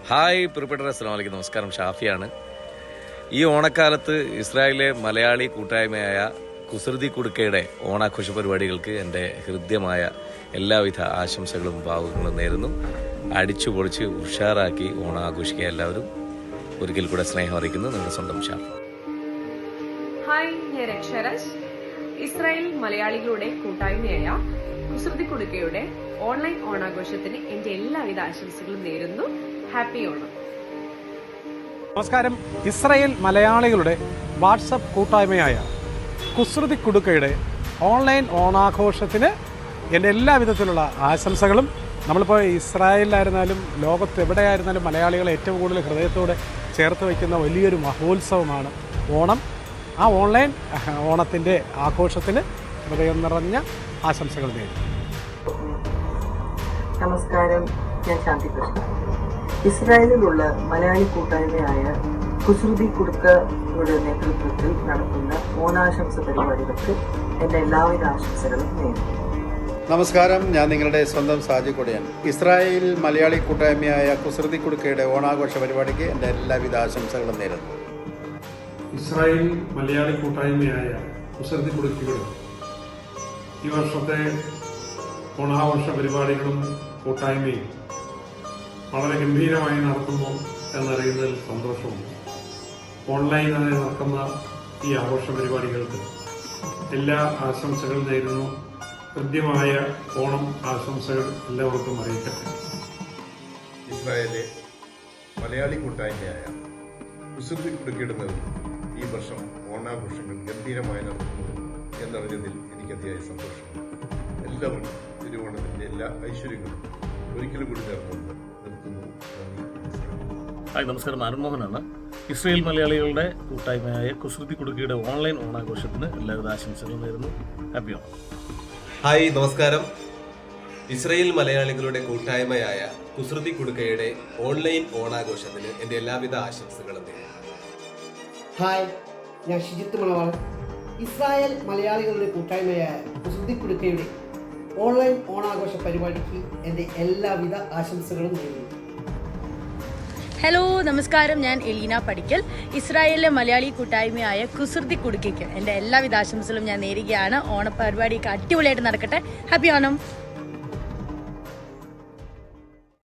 Hi പ്രിയപ്പെട്ടവരെ, അസ്സലാമു അലൈക്കും. നമസ്കാരം. ഷാഫിയാണ്. ഈ ഓണക്കാലത്ത് ഇസ്രായേലിലെ മലയാളി കൂട്ടായ്മയായ കുസൃതി കുടുക്കയുടെ ഓണാഘോഷ പരിപാടികൾക്ക് എൻ്റെ ഹൃദ്യമായ എല്ലാവിധ ആശംസകളും ഭാവുകങ്ങളും നേരുന്നു. അടിച്ചു പൊളിച്ച് ഉഷാറാക്കി ഓണം ആഘോഷിക്കുക എല്ലാവരും. ഒരിക്കൽ കൂടെ സ്നേഹം അറിയിക്കുന്നു നിങ്ങളുടെ സ്വന്തം ഷാഫി. ഹായ്, ഞാൻ രക്ഷരാജ്. ഇസ്രായേൽ മലയാളികളുടെ കൂട്ടായ്മയായ കുസൃതി കുടുക്കയുടെ ഓൺലൈൻ ഓണാഘോഷത്തിന് എൻ്റെ എല്ലാവിധ ആശംസകളും നേരുന്നു. ഹാപ്പി ഓണം. നമസ്കാരം. ഇസ്രായേൽ മലയാളികളുടെ വാട്സപ്പ് കൂട്ടായ്മയായ കുസൃതി കുടുക്കയുടെ ഓൺലൈൻ ഓണാഘോഷത്തിന് എൻ്റെ എല്ലാവിധത്തിലുള്ള ആശംസകളും. നമ്മളിപ്പോൾ ഇസ്രായേലിലായിരുന്നാലും ലോകത്ത് എവിടെയായിരുന്നാലും മലയാളികളെ ഏറ്റവും കൂടുതൽ ഹൃദയത്തോടെ ചേർത്ത് വയ്ക്കുന്ന വലിയൊരു മഹോത്സവമാണ് ഓണം. ആ ഓൺലൈൻ ഓണത്തിൻ്റെ ആഘോഷത്തിന് ഹൃദയം നിറഞ്ഞ ആശംസകൾ നേരുന്നു. നമസ്കാരം, ഞാൻ ശാന്തി കൃഷ്ണ. ഇസ്രായേലിലുള്ള മലയാളി കൂട്ടായ്മയായ കുസൃതി കുടുക്കയുടെ നേതൃത്വത്തിൽ നടത്തുന്ന ഓണാശംസ പരിപാടികൾക്ക് എൻ്റെ എല്ലാവിധ ആശംസകളും നേരുന്നു. നമസ്കാരം, ഞാൻ നിങ്ങളുടെ സ്വന്തം സാജി കൊടിയൻ. ഇസ്രായേൽ മലയാളി കൂട്ടായ്മയായ കുസൃതി കുടുക്കയുടെ ഓണാഘോഷ പരിപാടിക്ക് എൻ്റെ എല്ലാവിധ ആശംസകളും നേരുന്നു. ഇസ്രായേൽ മലയാളി കൂട്ടായ്മയായ കുസൃതി കുടുക്കയുടെ ഈ വർഷത്തെ ഓണാഘോഷ പരിപാടികളും കൂട്ടായ്മയും വളരെ ഗംഭീരമായി നടത്തുന്നു എന്നറിയുന്നതിൽ സന്തോഷമുണ്ട്. ഓൺലൈനായി നടക്കുന്ന ഈ ആഘോഷ പരിപാടികൾക്ക് എല്ലാ ആശംസകളും നേരുന്നു. ഹൃദ്യമായ ഓണം ആശംസകൾ എല്ലാവർക്കും അറിയിക്കട്ടെ. ഇസ്രായേലിലെ മലയാളി കൂട്ടായ്മയായ കുസൃതി കുടുക്കയുടെ നേതൃത്വത്തിൽ ഈ വർഷം ഓണാഘോഷങ്ങൾ ഗംഭീരമായി നടത്തുന്നു എന്നറിഞ്ഞതിൽ എനിക്ക് അതിയായ സന്തോഷമുണ്ട്. എല്ലാവർക്കും തിരുവോണത്തിന്റെ എല്ലാ ഐശ്വര്യങ്ങളും ഒരിക്കലും കൂടി നേർന്നുകൊണ്ട് നിർത്തുന്നു. ഹായ്, നമസ്കാരം. അരുൺമോഹനാണ്. ഇസ്രായേൽ മലയാളികളുടെ കൂട്ടായ്മയായ കുസൃതി കുടുക്കയുടെ ഓൺലൈൻ ഓണാഘോഷത്തിന് എല്ലാവിധ ആശംസകളും നേരുന്നു. ഹാപ്പി ഓണം. ഹായ്, നമസ്കാരം. ഇസ്രായേൽ മലയാളികളുടെ കൂട്ടായ്മയായ കുസൃതി കുടുക്കയുടെ ഓൺലൈൻ ഓണാഘോഷത്തിന് എൻ്റെ എല്ലാവിധ ആശംസകളും നേരുന്നു. ഹായ്, ഞാൻ ഷിജിത്ത് മണവാൾ. ഇസ്രായേൽ മലയാളികളുടെ കൂട്ടായ്മയായ കുസൃതി കുടുക്കയുടെ ഓൺലൈൻ ഓണാഘോഷ പരിപാടിക്ക് എൻ്റെ എല്ലാവിധ ആശംസകളും നേരുന്നു. ഹലോ, നമസ്കാരം. ഞാൻ എലീന പടിക്കൽ. ഇസ്രായേലിലെ മലയാളി കൂട്ടായ്മയായ കുസൃതി കുടുക്കയ്ക്ക് എൻ്റെ എല്ലാവിധ ആശംസകളും ഞാൻ നേരുകയാണ്. ഓണപരിപാടിയൊക്കെ അടിപൊളിയായിട്ട് നടക്കട്ടെ. ഹാപ്പി ഓണം.